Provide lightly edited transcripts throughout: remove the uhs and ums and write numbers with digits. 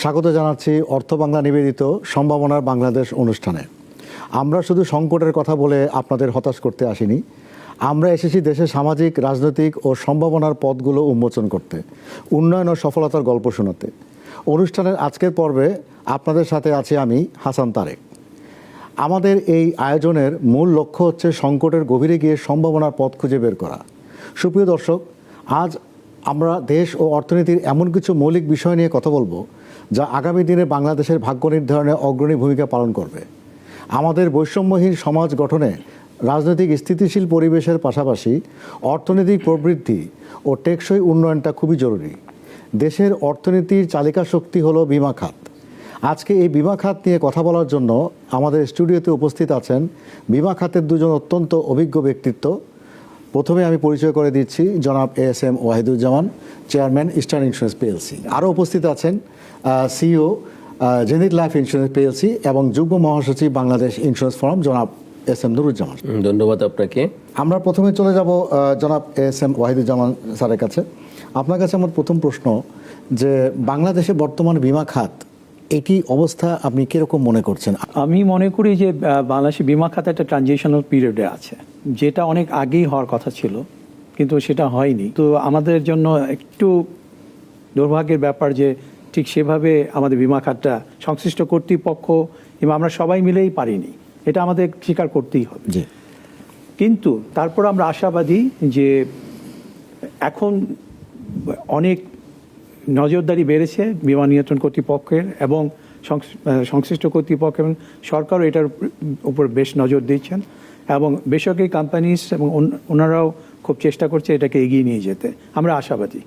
স্বাগত জানাচ্ছি অর্থ বাংলা নিবেদিত সম্ভাবনার বাংলাদেশ অনুষ্ঠানে। আমরা শুধু সংকটের কথা বলে আপনাদের হতাশ করতে আসিনি, আমরা এসেছি দেশের সামাজিক, রাজনৈতিক ও সম্ভাবনার পথগুলো উন্মোচন করতে, উন্নয়ন ও সফলতার গল্প শোনাতে। অনুষ্ঠানের আজকের পর্বে আপনাদের সাথে আছি আমি, হাসান তারেক। আমাদের এই আয়োজনের মূল লক্ষ্য হচ্ছে সংকটের গভীরে গিয়ে সম্ভাবনার পথ খুঁজে বের করা। সুপ্রিয় দর্শক, আজ আমরা দেশ ও অর্থনীতির এমন কিছু মৌলিক বিষয় নিয়ে কথা বলবো যা আগামী দিনে বাংলাদেশের ভাগ্য নির্ধারণে অগ্রণী ভূমিকা পালন করবে। আমাদের বৈষম্যহীন সমাজ গঠনে রাজনৈতিক স্থিতিশীল পরিবেশের পাশাপাশি অর্থনৈতিক প্রবৃদ্ধি ও টেকসই উন্নয়নটা খুবই জরুরি। দেশের অর্থনীতির চালিকা শক্তি হলো বিমা খাত। আজকে এই বিমা খাত নিয়ে কথা বলার জন্য আমাদের স্টুডিওতে উপস্থিত আছেন বিমা খাতের দুজন অত্যন্ত অভিজ্ঞ ব্যক্তিত্ব। প্রথমে আমি পরিচয় করে দিচ্ছি জনাব ASM Wahiduzzaman, chairman eastern insurance PLC। আরও উপস্থিত আছেন CEO zenith life insurance PLC এবং যুগ্ম মহাসচিব বাংলাদেশ ইন্স্যুরেন্স ফোরাম জনাব SM নুরুজ্জামান। ধন্যবাদ আপনাকে। আমরা প্রথমে চলে যাব জনাব ASM ওয়াহিদুজ্জামান স্যারের কাছে। আপনার কাছে আমার প্রথম প্রশ্ন যে বাংলাদেশে বর্তমান বিমা খাত এটি অবস্থা আপনি কীরকম মনে করছেন? আমি মনে করি যে বাংলাদেশের বিমা খাতে একটা ট্রানজিশনাল পিরিয়ডে আছে, যেটা অনেক আগেই হওয়ার কথা ছিল, কিন্তু সেটা হয়নি। তো আমাদের জন্য একটু দুর্ভাগ্যের ব্যাপার যে ঠিক সেভাবে আমাদের বিমা খাতটা সংশ্লিষ্ট কর্তৃপক্ষ এবং আমরা সবাই মিলেই পারিনি, এটা আমাদের স্বীকার করতেই হবে। কিন্তু তারপর আমরা আশাবাদী যে এখন অনেক নজরদারি বেড়েছে বিমা নিয়ন্ত্রণ কর্তৃপক্ষের এবং সংশ্লিষ্ট কর্তৃপক্ষ এবং সরকারও এটার উপর বেশ নজর দিচ্ছেন এবং বেসরকারি কোম্পানিজ এবং ওনারাও খুব চেষ্টা করছে এটাকে এগিয়ে নিয়ে যেতে। আমরা আশাবাদী।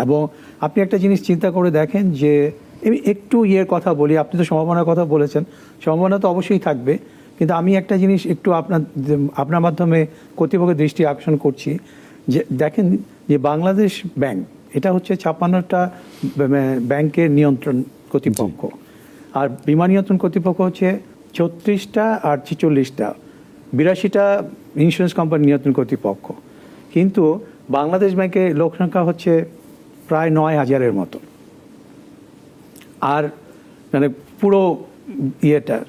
এবং আপনি একটা জিনিস চিন্তা করে দেখেন যে একটু কথা বলি, আপনি তো সম্ভাবনার কথা বলেছেন, সম্ভাবনা তো অবশ্যই থাকবে, কিন্তু আমি একটা জিনিস একটু আপনার মাধ্যমে কর্তৃপক্ষের দৃষ্টি আকর্ষণ করছি যে দেখেন যে বাংলাদেশ ব্যাংক এটা হচ্ছে 56টা ব্যাংকের নিয়ন্ত্রণ কর্তৃপক্ষ, আর বিমা নিয়ন্ত্রণ কর্তৃপক্ষ হচ্ছে 36টা আর 46টা 82টা ইন্স্যুরেন্স কোম্পানি নিয়ন্ত্রণ কর্তৃপক্ষ। কিন্তু বাংলাদেশ ব্যাংকের লোক সংখ্যা হচ্ছে প্রায় 9,000-এর মতো, আর মানে পুরো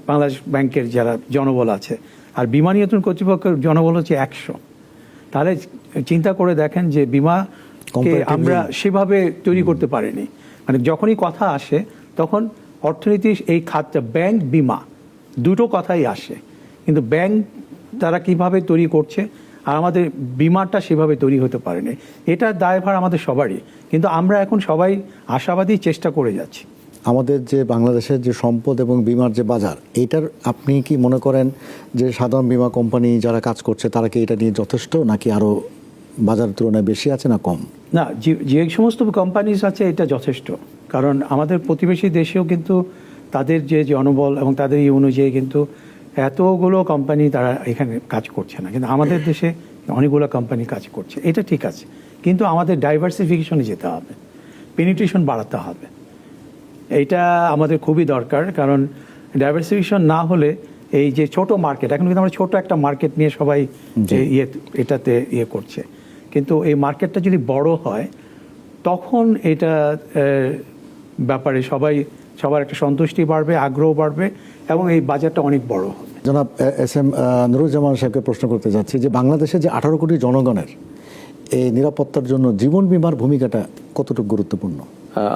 বাংলাদেশ ব্যাংকের যারা জনবল আছে, আর বিমা নিয়ন্ত্রণ কর্তৃপক্ষের জনবল হচ্ছে 100। তাহলে চিন্তা করে দেখেন যে বিমা আমরা সেভাবে তৈরি করতে পারিনি। মানে যখনই কথা আসে তখন অর্থনীতির এই খাতটা ব্যাংক বিমা দুটো কথাই আসে, কিন্তু ব্যাংক তারা কিভাবে তৈরি করছে আর আমাদের বিমাটা সেভাবে তৈরি হতে পারেনি। এটার দায়ভার আমাদের সবারই, কিন্তু আমরা এখন সবাই আশাবাদী, চেষ্টা করে যাচ্ছি। আমাদের যে বাংলাদেশের যে সম্পদ এবং বিমার যে বাজার, এইটার আপনি কি মনে করেন যে সাধারণ বিমা কোম্পানি যারা কাজ করছে তারা কি এটা নিয়ে যথেষ্ট, নাকি আরও বাজারের তুলনায় বেশি আছে না কম? না, যে সমস্ত কোম্পানিজ আছে এটা যথেষ্ট, কারণ আমাদের প্রতিবেশী দেশেও কিন্তু তাদের যে জনবল এবং তাদের এই অনুযায়ী কিন্তু এতগুলো কোম্পানি তারা এখানে কাজ করছে না, কিন্তু আমাদের দেশে অনেকগুলো কোম্পানি কাজ করছে। এটা ঠিক আছে, কিন্তু আমাদের ডাইভার্সিফিকেশনে যেতে হবে, পেনিট্রেশন বাড়াতে হবে। এইটা আমাদের খুবই দরকার, কারণ ডাইভার্সিফিকেশন না হলে এই যে ছোট মার্কেট, এখন কিন্তু আমরা ছোট একটা মার্কেট নিয়ে সবাই এটাতে করছে, কিন্তু এই মার্কেটটা যদি বড় হয় তখন এটা ব্যাপারে সবার একটা সন্তুষ্টি বাড়বে, আগ্রহ বাড়বে এবং এই বাজারটা অনেক বড় হবে। জনাব SM নুরুজ্জামান সাহেবকে প্রশ্ন করতে যাচ্ছি যে বাংলাদেশে যে 18 কোটি জনগণের এই নিরাপত্তার জন্য জীবন বীমার ভূমিকাটা কতটুকু গুরুত্বপূর্ণ?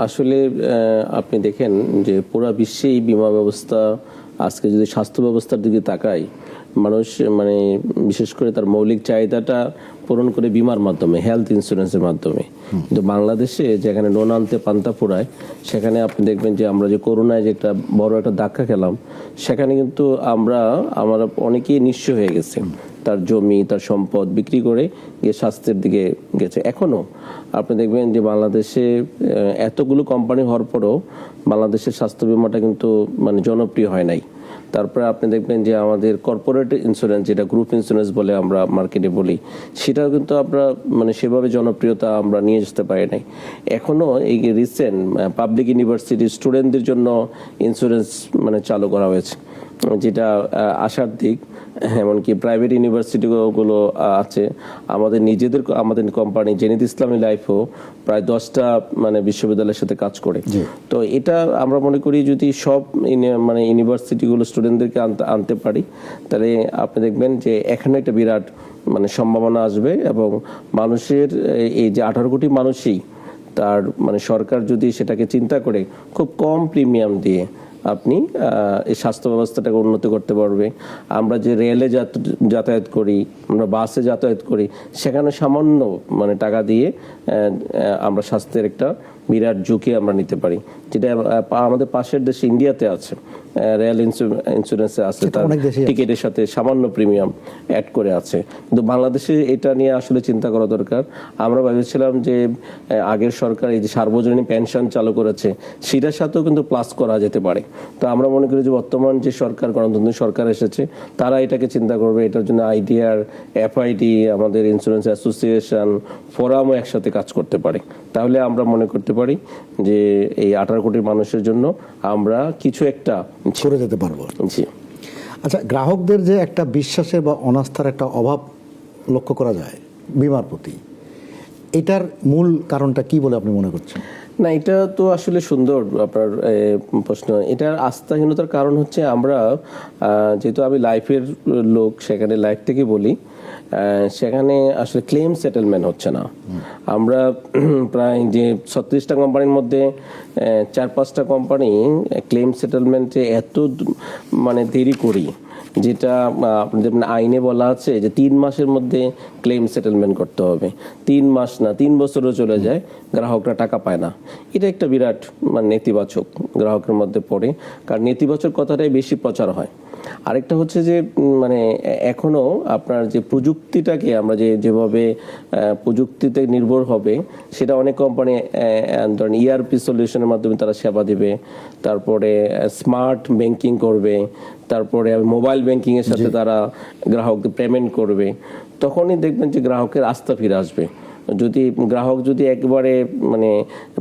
আসলে আপনি দেখেন যে পুরো বিশ্বে এই বিমা ব্যবস্থা, আজকে যদি স্বাস্থ্য ব্যবস্থার দিকে তাকাই, মানুষ মানে বিশেষ করে তার মৌলিক চাহিদাটা পূরণ করে বিমার মাধ্যমে, হেলথ ইন্স্যুরেন্সের মাধ্যমে। কিন্তু বাংলাদেশে যেখানে নুন আনতে পান্তা ফুরায়, সেখানে আপনি দেখবেন যে আমরা যে করোনায় যে একটা বড় একটা ধাক্কা খেলাম, সেখানে কিন্তু আমরা অনেকেই নিঃস্ব হয়ে গেছে, তার জমি তার সম্পদ বিক্রি করে গিয়ে স্বাস্থ্যের দিকে গেছে। এখনও আপনি দেখবেন যে বাংলাদেশে এতগুলো কোম্পানি হওয়ার পরও বাংলাদেশের স্বাস্থ্য বিমাটা কিন্তু মানে জনপ্রিয় হয় নাই। তারপরে আপনি দেখবেন যে আমাদের কর্পোরেট ইন্স্যুরেন্স, যেটা গ্রুপ ইন্স্যুরেন্স বলে আমরা মার্কেটে বলি, সেটাও কিন্তু আমরা মানে সেভাবে জনপ্রিয়তা আমরা নিয়ে যেতে পারি নাই। এখনও এই রিসেন্ট পাবলিক ইউনিভার্সিটির স্টুডেন্টদের জন্য ইন্স্যুরেন্স মানে চালু করা হয়েছে। যেটা আশার দিক। এমনকি প্রাইভেট ইউনিভার্সিটিগুলো আছে, আমাদের কোম্পানি জেনিত ইসলামী লাইফও প্রায় 10টা মানে বিশ্ববিদ্যালয়ের সাথে কাজ করে। তো এটা আমরা মনে করি যদি সব মানে ইউনিভার্সিটিগুলো স্টুডেন্টদেরকে আনতে পারি, তাহলে আপনি দেখবেন যে এখানে একটা বিরাট মানে সম্ভাবনা আসবে। এবং মানুষের এই যে 18 কোটি মানুষই তার মানে সরকার যদি সেটাকে চিন্তা করে খুব কম প্রিমিয়াম দিয়ে আপনি এই স্বাস্থ্য ব্যবস্থাটাকে উন্নতি করতে পারবে। আমরা যে রেলে যাতায়াত করি, আমরা বাসে যাতায়াত করি, সেখানে সামান্য মানে টাকা দিয়ে আমরা স্বাস্থ্যের একটা বিরাট ঝুঁকি আমরা নিতে পারি, যেটা আমাদের পাশের দেশ ইন্ডিয়াতে আছে। রেল ইন্স্যুরেন্সে আছে, তার টিকিটের সাথে সামান্য প্রিমিয়াম অ্যাড করে আছে। কিন্তু বাংলাদেশে এটা নিয়ে আসলে চিন্তা করা দরকার। আমরা ভেবেছিলাম যে আগের সরকার এই যে সার্বজনীন পেনশন চালু করেছে, সেটার সাথেও কিন্তু প্লাস করা যেতে পারে। তো আমরা মনে করি যে বর্তমান যে সরকার, গণতান্ত্রিক সরকার এসেছে, তারা এটাকে চিন্তা করবে। এটার জন্য আইডিআর, এফআইডি, আমাদের ইন্স্যুরেন্স অ্যাসোসিয়েশন, ফোরামও একসাথে কাজ করতে পারে। তাহলে আমরা মনে করতে পারি যে এই 18 কোটি মানুষের জন্য আমরা কিছু একটা করে যেতে পারবো। জি। আচ্ছা, গ্রাহকদের যে একটা বিশ্বাসের বা অনাস্থার একটা অভাব লক্ষ্য করা যায় বিমার প্রতি, এটার মূল কারণটা কি বলে আপনি মনে করছেন? না, এটা তো আসলে সুন্দর আপনার প্রশ্ন। এটার আস্থাহীনতার কারণ হচ্ছে আমরা যেহেতু আমি লাইফের লোক, সেখানে লাইফ থেকে বলি, সেখানে আসলে ক্লেম সেটেলমেন্ট হচ্ছে না। আমরা প্রায় যে 36টা কোম্পানির মধ্যে 4-5টা কোম্পানি ক্লেম সেটেলমেন্টে এত মানে দেরি করি, যেটা আপনাদের আইনে বলা আছে যে 3 মাসের মধ্যে ক্লেম সেটেলমেন্ট করতে হবে। 3 মাস না, 3 বছরও চলে যায়, গ্রাহকরা টাকা পায় না। এটা একটা বিরাট মানে নেতিবাচক গ্রাহকের মধ্যে পড়ে, কারণ নেতিবাচক কথাটাই বেশি প্রচার হয়। আরেকটা হচ্ছে যে মানে এখনো আপনার যে প্রযুক্তিটাকে আমরা যেভাবে প্রযুক্তিতে নির্ভর হবে, সেটা অনেক কোম্পানি ধরেন ইআরপি সলিউশনের মাধ্যমে তারা সেবা দিবে, তারপরে স্মার্ট ব্যাংকিং করবে, তারপরে মোবাইল ব্যাংকিং এর সাথে তারা গ্রাহকদের পেমেন্ট করবে। তখনই দেখবেন যে গ্রাহকের আস্থা ফিরে আসবে। যদি গ্রাহক যদি একবারে মানে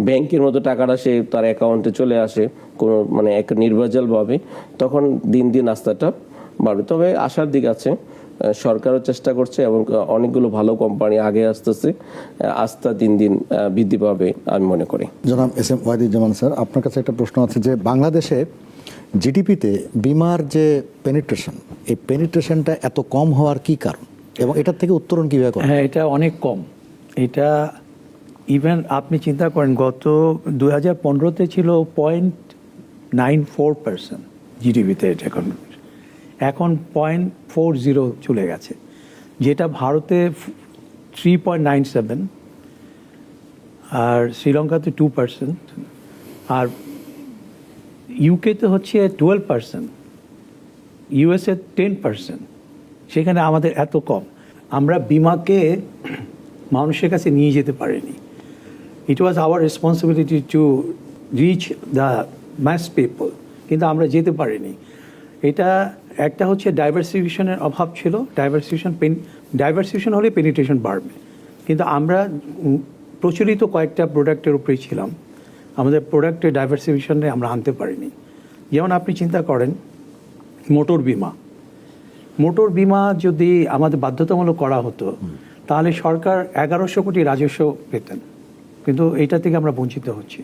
ব্যাংকের মতো টাকাটা সে তার অ্যাকাউন্টে চলে আসে কোনো মানে এক নির্ভেজালভাবে, তখন দিন দিন আস্থাটা বাড়বে। তবে আশার দিক আছে, সরকারও চেষ্টা করছে এবং অনেকগুলো ভালো কোম্পানি আগে আসতেছে, আস্থা দিন দিন বৃদ্ধি পাবে আমি মনে করি। জনাব এস এম ওয়াহিদুজ্জামান স্যার, আপনার কাছে একটা প্রশ্ন আছে যে বাংলাদেশে জিডিপিতে বিমার যে পেনিট্রেশন, এই পেনিট্রেশনটা এত কম হওয়ার কি কারণ এবং এটার থেকে উত্তরণ কিভাবে করেন? হ্যাঁ, এটা অনেক কম। এটা ইভেন আপনি চিন্তা করেন গত 2015-তে ছিল 0.94% জিডিপিতে, এটা এখন 0.40 চলে গেছে, যেটা ভারতে 3.97, আর শ্রীলঙ্কাতে 2%, আর ইউকেতে হচ্ছে 12%, ইউএসএ 10%। সেখানে আমাদের এত কম। আমরা বিমাকে মানুষের কাছে নিয়ে যেতে পারিনি। It was our responsibility to reach the mass people, কিন্তু আমরা যেতে পারিনি। এটা একটা হচ্ছে ডাইভার্সিফিকেশনের অভাব ছিল। ডাইভার্সিফিকেশন হলে পেনিট্রেশন বাড়বে, কিন্তু আমরা প্রচলিত কয়েকটা প্রোডাক্টের উপরেই ছিলাম। আমাদের প্রোডাক্টের ডাইভার্সিফিকেশনে আমরা আনতে পারিনি। যেমন আপনি চিন্তা করেন মোটর বিমা যদি আমাদের বাধ্যতামূলক করা হতো, তাহলে সরকার 1100 কোটি রাজস্ব পেতেন, কিন্তু এইটা থেকে আমরা বঞ্চিত হচ্ছি।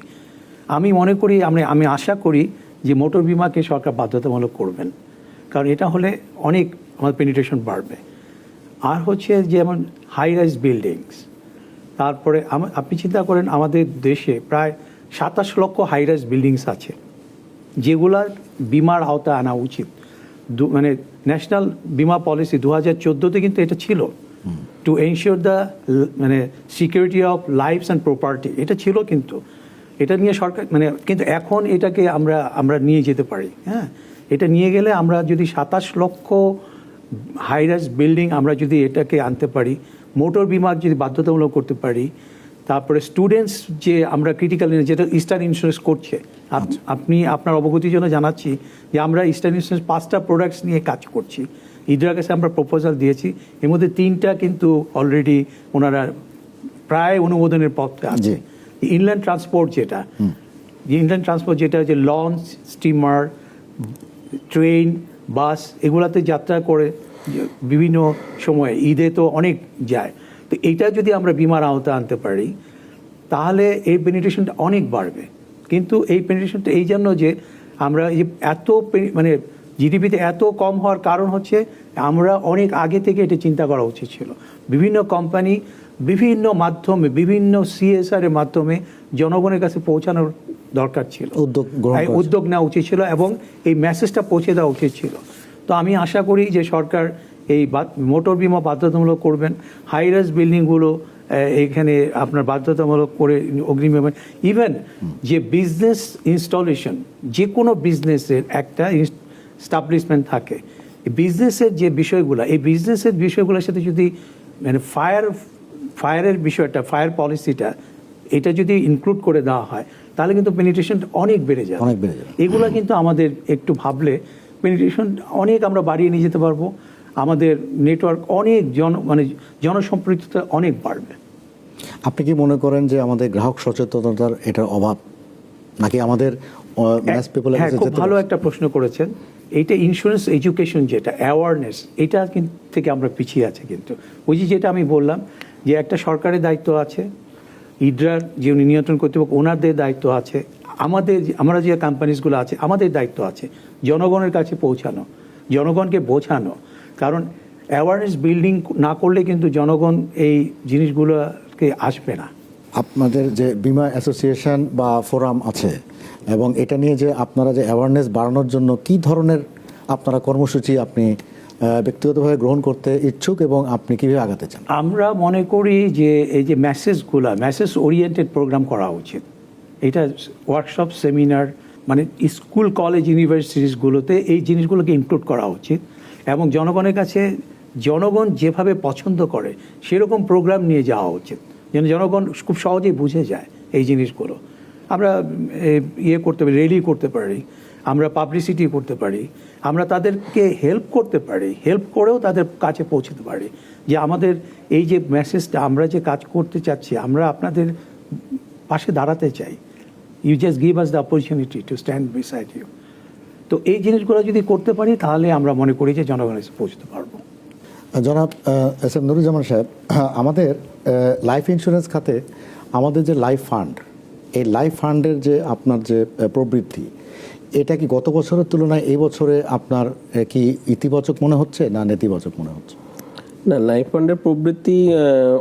আমি মনে করি, আমি আশা করি যে মোটর বিমাকে সরকার বাধ্যতামূলক করবেন, কারণ এটা হলে অনেক আমাদের পেনিট্রেশন বাড়বে। আর হচ্ছে যেমন হাই রাইজ বিল্ডিংস, তারপরে আপনি চিন্তা করেন আমাদের দেশে প্রায় 27 লক্ষ হাই রাইজ বিল্ডিংস আছে, যেগুলার বিমার আওতায় আনা উচিত। মানে ন্যাশনাল বিমা পলিসি 2014-তে কিন্তু এটা ছিল, টু এনশিওর দ্য মানে security of lifes and property, এটা ছিল। কিন্তু এটা নিয়ে সরকার মানে কিন্তু এখন এটাকে আমরা নিয়ে যেতে পারি। হ্যাঁ, এটা নিয়ে গেলে আমরা যদি 27 লক্ষ হাই রাইজ বিল্ডিং আমরা যদি এটাকে আনতে পারি, মোটর বিমা যদি বাধ্যতামূলক করতে পারি, তারপরে স্টুডেন্টস যে আমরা ক্রিটিক্যাল যেটা ইস্টার্ন ইন্স্যুরেন্স করছে, আপনি আপনার অবগতির জন্য জানাচ্ছি যে আমরা ইস্টার্ন ইন্স্যুরেন্স 5টা প্রোডাক্টস নিয়ে কাজ করছি। ইন্দিরা কাছে আমরা প্রপোজাল দিয়েছি, এর মধ্যে 3টা কিন্তু অলরেডি ওনারা প্রায় অনুমোদনের পথে আছে। ইনল্যান্ড ট্রান্সপোর্ট যেটা যে লঞ্চ, স্টিমার, ট্রেন, বাস এগুলাতে যাত্রা করে বিভিন্ন সময়ে ঈদে তো অনেক যায়। তো এইটা যদি আমরা বিমার আওতায় আনতে পারি তাহলে এই পেনিট্রেশনটা অনেক বাড়বে। কিন্তু এই পেনিট্রেশনটা এই জন্য যে আমরা এই মানে জিডিপিতে এত কম হওয়ার কারণ হচ্ছে আমরা অনেক আগে থেকে এটা চিন্তা করা উচিত ছিল। বিভিন্ন কোম্পানি বিভিন্ন মাধ্যমে বিভিন্ন CSR এর মাধ্যমে জনগণের কাছে পৌঁছানোর দরকার ছিল, উদ্যোগ নেওয়া উচিত ছিল এবং এই মেসেজটা পৌঁছে দেওয়া উচিত ছিল। তো আমি আশা করি যে সরকার এই মোটর বিমা বাধ্যতামূলক করবেন, হাই রাইজ বিল্ডিংগুলো এখানে আপনার বাধ্যতামূলক করে অগ্রিম পেমেন্ট, ইভেন যে বিজনেস ইনস্টলেশন যে কোনো বিজনেসের একটা এস্টাবলিশমেন্ট থাকে, বিজনেসের যে বিষয়গুলো এই বিজনেসের বিষয়গুলোর সাথে যদি মানে ফায়ারের বিষয়টা ফায়ার পলিসিটা এটা যদি ইনক্লুড করে দেওয়া হয় তাহলে কিন্তু পেনিট্রেশন অনেক বেড়ে যায়। এগুলো কিন্তু আমাদের একটু ভাবলে পেনিট্রেশন অনেক আমরা বাড়িয়ে নিয়ে যেতে পারবো, আমাদের নেটওয়ার্ক অনেক মানে জনসম্পৃক্ততা অনেক বাড়বে। আপনি কি মনে করেন যে আমাদের গ্রাহক সচেতনতার এটার অভাব, নাকি আমাদের হ্যাঁ, খুব ভালো একটা প্রশ্ন করেছেন। এইটা ইন্স্যুরেন্স এডুকেশন যেটা অ্যাওয়ারনেস, এটা থেকে আমরা পিছিয়ে আছি। কিন্তু ওই যেটা আমি বললাম যে একটা সরকারের দায়িত্ব আছে, ইডরার যে নিয়ন্ত্রণ কর্তৃপক্ষ ওনাদের দায়িত্ব আছে, আমরা যে কোম্পানিজগুলো আছে আমাদের দায়িত্ব আছে জনগণের কাছে পৌঁছানো, জনগণকে বোঝানো। কারণ অ্যাওয়ারনেস বিল্ডিং না করলে কিন্তু জনগণ এই জিনিসগুলোকে আসবে না। আপনাদের যে বিমা অ্যাসোসিয়েশন বা ফোরাম আছে এবং এটা নিয়ে যে আপনারা যে অ্যাওয়ারনেস বাড়ানোর জন্য কি ধরনের আপনারা কর্মসূচি আপনি ব্যক্তিগতভাবে গ্রহণ করতে ইচ্ছুক এবং আপনি কীভাবে আগাতে চান? আমরা মনে করি যে এই যে মেসেজ ওরিয়েন্টেড প্রোগ্রাম করা উচিত। এটা ওয়ার্কশপ সেমিনার মানে স্কুল কলেজ ইউনিভার্সিটিসগুলোতে এই জিনিসগুলোকে ইনক্লুড করা উচিত এবং জনগণের কাছে জনগণ যেভাবে পছন্দ করে সেরকম প্রোগ্রাম নিয়ে যাওয়া উচিত, যেন জনগণ খুব সহজেই বুঝে যায় এই জিনিসগুলো। আমরা করতে পারি, রেলি করতে পারি, আমরা পাবলিসিটি করতে পারি, আমরা তাদেরকে হেল্প করতে পারি, হেল্প করেও তাদের কাছে পৌঁছতে পারি যে আমাদের এই যে মেসেজটা আমরা যে কাজ করতে চাচ্ছি, আমরা আপনাদের পাশে দাঁড়াতে চাই, you just give us the opportunity to stand beside you. তো এই জিনিসগুলো যদি করতে পারি তাহলে আমরা মনে করি যে জনগণের কাছে পৌঁছতে পারবো। জনাব এস.এম. নুরুজ্জামান সাহেব, আমাদের লাইফ ইন্স্যুরেন্স খাতে আমাদের যে লাইফ ফান্ড, এই লাইফ ফান্ডের যে আপনার যে প্রবৃদ্ধি, এটা কি গত বছরের তুলনায় এই বছরে আপনার কি ইতিবাচক মনে হচ্ছে না নেতিবাচক মনে হচ্ছে? না, লাইফ ফান্ডের প্রবৃত্তি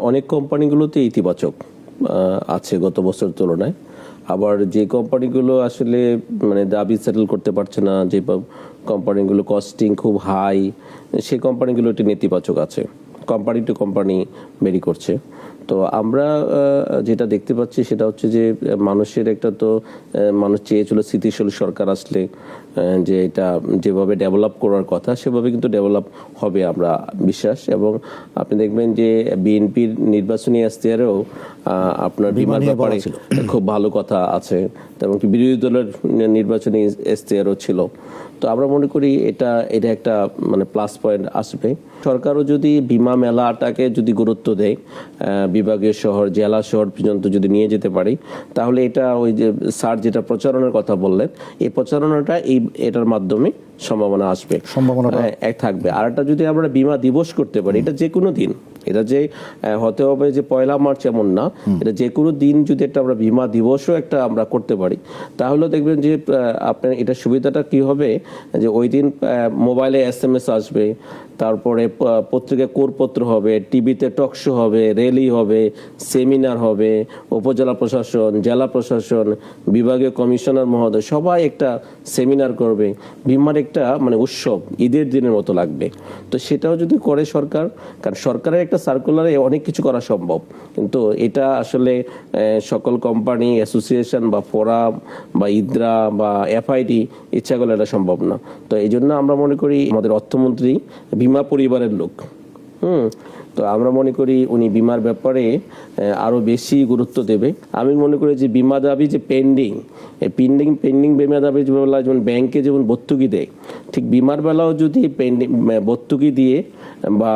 অনেক কোম্পানিগুলোতে ইতিবাচক আছে গত বছরের তুলনায়। আবার যে কোম্পানিগুলো আসলে মানে দাবি সেটেল করতে পারছে না, যে কোম্পানিগুলো কস্টিং খুব হাই, সেই কোম্পানিগুলোটি নেতিবাচক আছে। কোম্পানি টু কোম্পানি ভেরি করছে। তো আমরা যেটা দেখতে পাচ্ছি সেটা হচ্ছে যে মানুষের একটা তো মানুষ চেয়েছিল স্থিতিশীল সরকার আসলে যে এটা যেভাবে ডেভেলপ করার কথা সেভাবে কিন্তু ডেভেলপ হবে আমরা বিশ্বাস। এবং আপনি দেখবেন যে বিএনপির নির্বাচনী ইশতেহারেও আপনার বিমার ব্যাপারে খুব ভালো কথা আছে এবং বিরোধী দলের নির্বাচনী ইশতেহারও ছিল। তো আমরা মনে করি এটা একটা মানে প্লাস পয়েন্ট আসবে। সরকারও যদি বিমা মেলাটাকে যদি গুরুত্ব দেয়, বিভাগীয় শহর জেলা শহর পর্যন্ত যদি নিয়ে যেতে পারি, তাহলে এটা ওই যে স্যার যেটা প্রচারণার কথা বললেন, এই প্রচারণাটা এটার মাধ্যমে সম্ভাবনা আসবে, সম্ভাবনাটা থাকবে। আর একটা যদি আমরা বিমা দিবস করতে পারি, এটা যে কোনো দিন, এটা যে হতে হবে যে 1 মার্চ এমন না, এটা যে কোনো দিন যদি একটা আমরা বিমা দিবসও একটা আমরা করতে পারি, তাহলে দেখবেন যে আপনার এটা সুবিধাটা কি হবে যে ওই দিন মোবাইলে SMS আসবে, তারপরে পত্রিকায় কোরপত্র হবে, টিভিতে টকশো হবে, র্যালি হবে, সেমিনার হবে, উপজেলা প্রশাসন, জেলা প্রশাসন, বিভাগীয় কমিশনার মহোদয় সবাই একটা সেমিনার করবে। বিমার একটা মানে উৎসব ঈদের দিনের মতো লাগবে। তো সেটাও যদি করে সরকার, কারণ সরকারের একটা সার্কুলারে অনেক কিছু করা সম্ভব, কিন্তু এটা আসলে সকল কোম্পানি অ্যাসোসিয়েশন বা ফোরাম বা ইদ্রা বা FID ইচ্ছা করলে এটা সম্ভব না। তো এই জন্য আমরা মনে করি আমাদের অর্থমন্ত্রী বিমা পরিবারের লোক, তো আমরা মনে করি উনি বিমার ব্যাপারে আরো বেশি গুরুত্ব দেবে। আমি মনে করি যে বিমা দাবি যে পেন্ডিং বিমা দাবি যেমন ব্যাংকে যেমন ভর্তুকি দেয়, ঠিক বিমার বেলাও যদি পেন্ডিং ভর্তুকি দিয়ে বা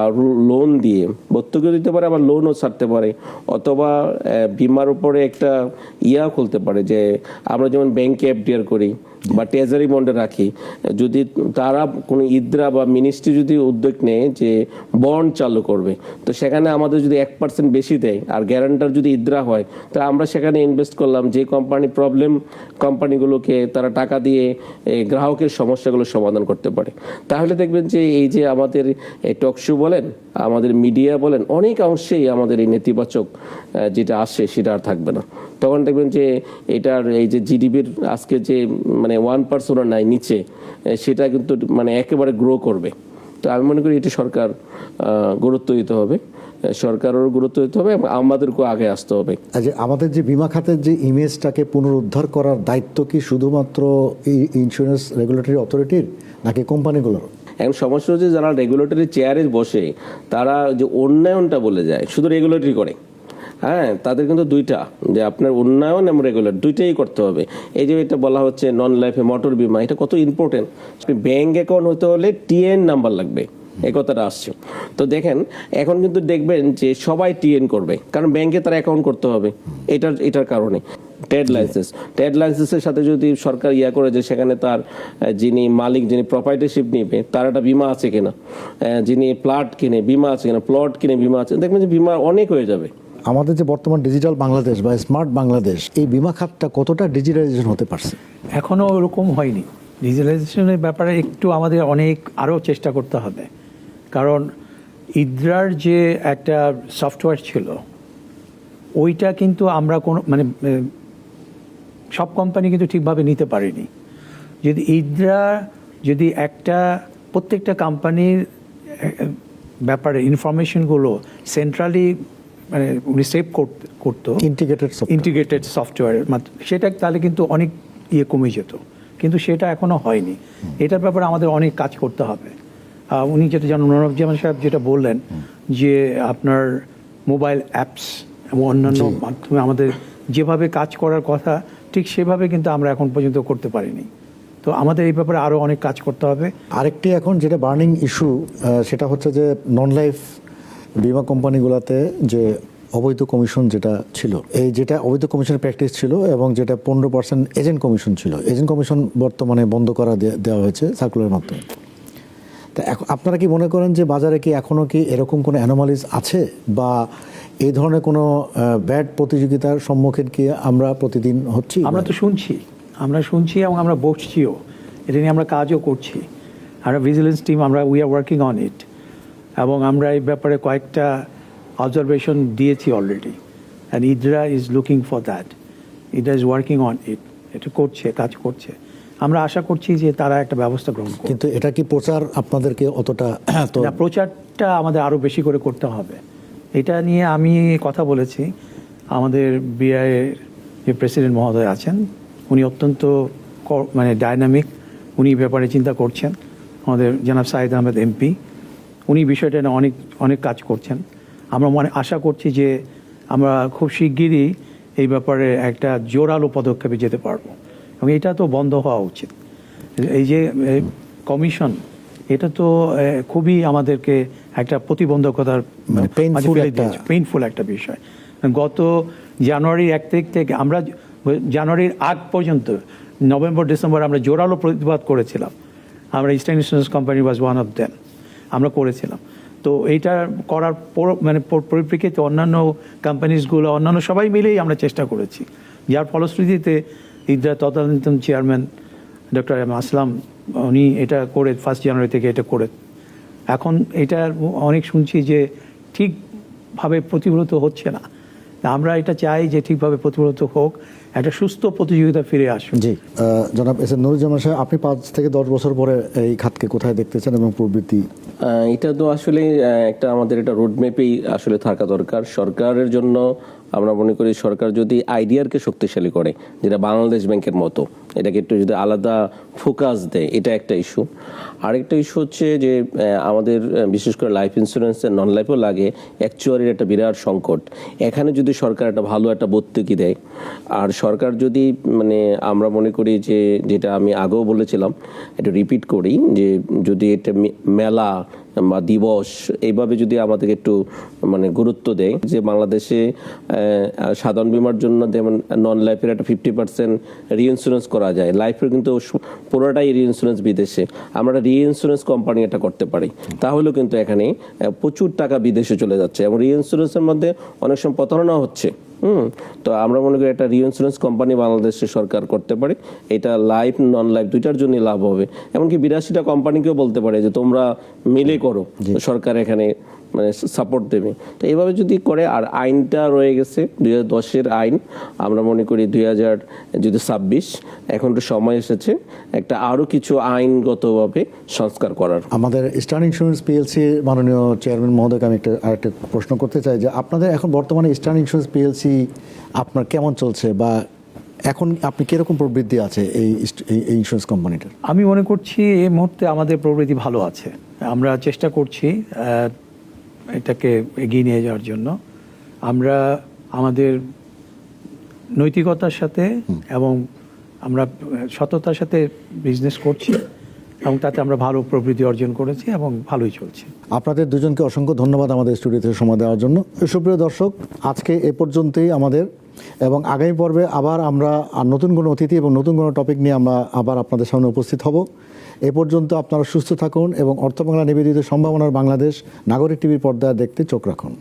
লোন দিয়ে, ভর্তুকি দিতে পারে আবার লোনও ছাড়তে পারে, অথবা বিমার উপরে একটা খুলতে পারে যে আমরা যেমন ব্যাংকে FDR করি, বা ট্রেজারি বন্ডে রাখি, যদি তারা কোনো ইদ্রা বা মিনিস্ট্রি যদি উদ্যোগ নেয় যে বন্ড চালু করবে, তো সেখানে আমাদের যদি 1% বেশি দেয় আর গ্যারান্টার যদি ইদ্রা হয়, তা আমরা সেখানে ইনভেস্ট করলাম, যে কোম্পানিগুলোকে তারা টাকা দিয়ে গ্রাহকের সমস্যাগুলো সমাধান করতে পারে। তাহলে দেখবেন যে এই যে আমাদের টকশো বলেন, আমাদের মিডিয়া বলেন, অনেক অংশেই আমাদের এই নেতিবাচক যেটা আসে সেটা আর থাকবে না। তখন দেখবেন যে এটার এই যে জিডিপির আজকে যে মানে 1% নাই নিচে, সেটা কিন্তু মানে একেবারে গ্রো করবে। তো আমি মনে করি এটা সরকার গুরুত্ব দিতে হবে, সরকারেরও গুরুত্ব দিতে হবে এবং আমাদেরকেও আগে আসতে হবে। আমাদের যে বিমা খাতের যে ইমেজটাকে পুনরুদ্ধার করার দায়িত্ব কি শুধুমাত্র এই ইন্স্যুরেন্স রেগুলেটরি অথরিটির নাকি কোম্পানিগুলোর? এখন সমস্যা হচ্ছে যারা রেগুলেটরি চেয়ারে বসে তারা যে উন্নয়নটা বলে যায়, শুধু রেগুলেটরি করে। হ্যাঁ, তাদের কিন্তু দুইটা, যে আপনার উন্নয়ন এবং রেগুলেট দুইটাই করতে হবে। এই যে এটা বলা হচ্ছে নন লাইফে মোটর বিমা, এটা কত ইম্পর্টেন্ট। ব্যাংক অ্যাকাউন্ট হতে হলে টিএন নাম্বার লাগবে, এই কথাটা আসছে। তো দেখেন এখন কিন্তু দেখবেন যে সবাই টিএন করবে, কারণ ব্যাংকে তার অ্যাকাউন্ট করতে হবে। এটার কারণে ট্রেড লাইসেন্সের সাথে যদি সরকার করে যে সেখানে তার যিনি মালিক, যিনি প্রপার্টিশিপ নিবে, তার একটা বিমা আছে কিনা, যিনি প্লট কিনে বিমা আছে কিনা, প্লট কিনে বিমা আছে, দেখবেন যে বিমা অনেক হয়ে যাবে। আমাদের যে বর্তমান ডিজিটাল বাংলাদেশ বা স্মার্ট বাংলাদেশ, এই বিমা খাতটা কতটা ডিজিটালাইজেশন হতে পারছে? এখনও ওরকম হয়নি। ডিজিটালাইজেশনের ব্যাপারে একটু আমাদের অনেক আরও চেষ্টা করতে হবে, কারণ ইদ্রার যে একটা সফটওয়্যার ছিল ওইটা কিন্তু আমরা কোনো মানে সব কোম্পানি কিন্তু ঠিকভাবে নিতে পারেনি। যদি ইদ্রা যদি প্রত্যেকটা কোম্পানির ব্যাপারে ইনফরমেশনগুলো সেন্ট্রালি মানে উনি সেভ করতো ইন্টিগ্রেটেড সফটওয়্যারের মাধ্যমে, সেটা তাহলে কিন্তু অনেক কমে যেত, কিন্তু সেটা এখনো হয়নি। এটার ব্যাপারে আমাদের অনেক কাজ করতে হবে। উনি যেটা জানেন, নুরুজ্জামান সাহেব যেটা বললেন যে আপনার মোবাইল অ্যাপস এবং অন্যান্য মাধ্যমে আমাদের যেভাবে কাজ করার কথা ঠিক সেভাবে কিন্তু আমরা এখন পর্যন্ত করতে পারিনি। তো আমাদের এই ব্যাপারে আরও অনেক কাজ করতে হবে। আরেকটি এখন যেটা বার্নিং ইস্যু, সেটা হচ্ছে যে নন লাইফ বিমা কোম্পানিগুলোতে যে অবৈধ কমিশন যেটা ছিল, এই যেটা অবৈধ কমিশনের প্র্যাকটিস ছিল এবং যেটা 15% এজেন্ট কমিশন ছিল, এজেন্ট কমিশন বর্তমানে বন্ধ করা দেওয়া হয়েছে সার্কুলারের মাধ্যমে। তা আপনারা কি মনে করেন যে বাজারে কি এখনও কি এরকম কোনো অ্যানোমালিজ আছে, বা এই ধরনের কোনো ব্যাড প্রতিযোগিতার সম্মুখীন কি আমরা প্রতিদিন হচ্ছি? আমরা শুনছি এবং আমরা বসছিও, এটা নিয়ে আমরা কাজও করছি। আমরা vigilance team we are working on it, এবং আমরা এই ব্যাপারে কয়েকটা অবজারভেশন দিয়েছি already, and IDRA is looking for that, IDRA is working on it, এটা কাজ করছে। আমরা আশা করছি যে তারা একটা ব্যবস্থা গ্রহণ করবে। কিন্তু এটা কি প্রচার আপনাদেরকে অতটা? প্রচারটা আমাদের আরও বেশি করে করতে হবে। এটা নিয়ে আমি কথা বলেছি, আমাদের বিআইয়ের যে প্রেসিডেন্ট মহোদয় আছেন উনি অত্যন্ত মানে ডাইনামিক, উনি ব্যাপারে চিন্তা করছেন। আমাদের জনাব সাইদ আহমেদ এমপি, উনি বিষয়টা নিয়ে অনেক কাজ করছেন। আমরা আশা করছি যে আমরা খুব শিগগিরই এই ব্যাপারে একটা জোরালো পদক্ষেপে যেতে পারবো, এবং এটা তো বন্ধ হওয়া উচিত। এই যে কমিশন, এটা তো খুবই আমাদেরকে একটা প্রতিবন্ধকতার পেইনফুল একটা বিষয়। গত জানুয়ারির 1 তারিখ থেকে আমরা জানুয়ারির আগ পর্যন্ত নভেম্বর ডিসেম্বর আমরা জোরালো প্রতিবাদ করেছিলাম। আমরা eastern insurance company was one of them, আমরা করেছিলাম। তো এইটা করার মানে পরিপ্রেক্ষিতে অন্যান্য কোম্পানিজগুলো, অন্যান্য সবাই মিলেই আমরা চেষ্টা করেছি, যার ফলশ্রুতিতে ইদ্রা তদানীন্তন চেয়ারম্যান ডক্টর এম আসলাম উনি এটা করে 1 জানুয়ারি থেকে এটা করে, এখন এটা অনেক শুনছি যে ঠিকভাবে প্রতিফলিত হচ্ছে না। আমরা এটা চাই যে ঠিকভাবে প্রতিফলিত হোক, একটা সুস্থ প্রতিযোগিতা ফিরে আসুন। জি, জনাব এস এম নুরুজ্জামান সাহেব, আপনি 5 থেকে 10 বছর পরে এই খাতকে কোথায় দেখতেছেন এবং প্রবৃত্তি? এটা তো আসলে আমাদের একটা রোডম্যাপেই আসলে থাকা দরকার সরকারের জন্য। আমরা মনে করি সরকার যদি আইডিয়ারকে শক্তিশালী করে, যেটা বাংলাদেশ ব্যাংকের মতো, এটাকে একটু যদি আলাদা ফোকাস দেয়, এটা একটা ইস্যু। আরেকটা ইস্যু হচ্ছে যে আমাদের বিশেষ করে লাইফ ইন্স্যুরেন্সের নন লাইফও লাগে, অ্যাকচুয়ারির একটা বিরাট সংকট। এখানে যদি সরকার একটা ভালো একটা ভর্তুকি দেয়, আর সরকার যদি মানে আমরা মনে করি যে যেটা আমি আগেও বলেছিলাম, এটা রিপিট করি, যে যদি এটা মেলা বা দিবস এইভাবে যদি আমাদেরকে একটু মানে গুরুত্ব দেয়, যে বাংলাদেশে সাধারণ বীমার জন্য যেমন নন লাইফের একটা 50% রিইন্স্যুরেন্স করা করা যায়। লাইফের কিন্তু পুরোটাই রিইন্স্যুরেন্স বিদেশে, আমরা রিইন্স্যুরেন্স কোম্পানি এটা করতে পারি, তাহলেও কিন্তু এখানে প্রচুর টাকা বিদেশে চলে যাচ্ছে এবং রিইন্স্যুরেন্সের মধ্যে অনেক সময় প্রতারণা হচ্ছে। তো আমরা মনে করি একটা রিইন্স্যুরেন্স কোম্পানি বাংলাদেশে সরকার করতে পারে, এটা লাইফ নন লাইফ দুইটার জন্য লাভ হবে। এমনকি 82টা কোম্পানিকেও বলতে পারে যে তোমরা মিলে করো, সরকার এখানে মানে সাপোর্ট দেবে। তো এইভাবে যদি করে, আর আইনটা রয়ে গেছে 2010-এর আইন, আমরা মনে করি 2026 এখন তো সময় এসেছে একটা আরো কিছু আইনগতভাবে সংস্কার করার। আমাদের ইস্টার্ন ইন্স্যুরেন্স পিএলসি মাননীয় চেয়ারম্যান মহোদয়কে আমি আরেকটা প্রশ্ন করতে চাই যে আপনাদের এখন বর্তমানে ইস্টার্ন ইন্স্যুরেন্স পিএলসি আপনার কেমন চলছে, বা এখন আপনি কিরকম প্রবৃদ্ধি আছে এই ইন্স্যুরেন্স কোম্পানিটার? আমি মনে করছি এই মুহূর্তে আমাদের প্রবৃদ্ধি ভালো আছে। আমরা চেষ্টা করছি এটাকে এগিয়ে নিয়ে যাওয়ার জন্য। আমরা আমাদের নৈতিকতার সাথে এবং আমরা সততার সাথে বিজনেস করছি এবং তাতে আমরা ভালো প্রবৃদ্ধি অর্জন করেছি এবং ভালোই চলছে। আপনাদের দুজনকে অসংখ্য ধন্যবাদ আমাদের স্টুডিওতে সময় দেওয়ার জন্য। সুপ্রিয় দর্শক, আজকে এ পর্যন্তই আমাদের, এবং আগামী পর্বে আবার আমরা নতুন কোনো অতিথি এবং নতুন কোনো টপিক নিয়ে আমরা আবার আপনাদের সামনে উপস্থিত হব। এ পর্যন্ত আপনারা সুস্থ থাকুন এবং অর্থ বাংলা নিবেদিত সম্ভাবনার বাংলাদেশ নাগরিক টিভির পর্দায় দেখতে চোখ রাখুন।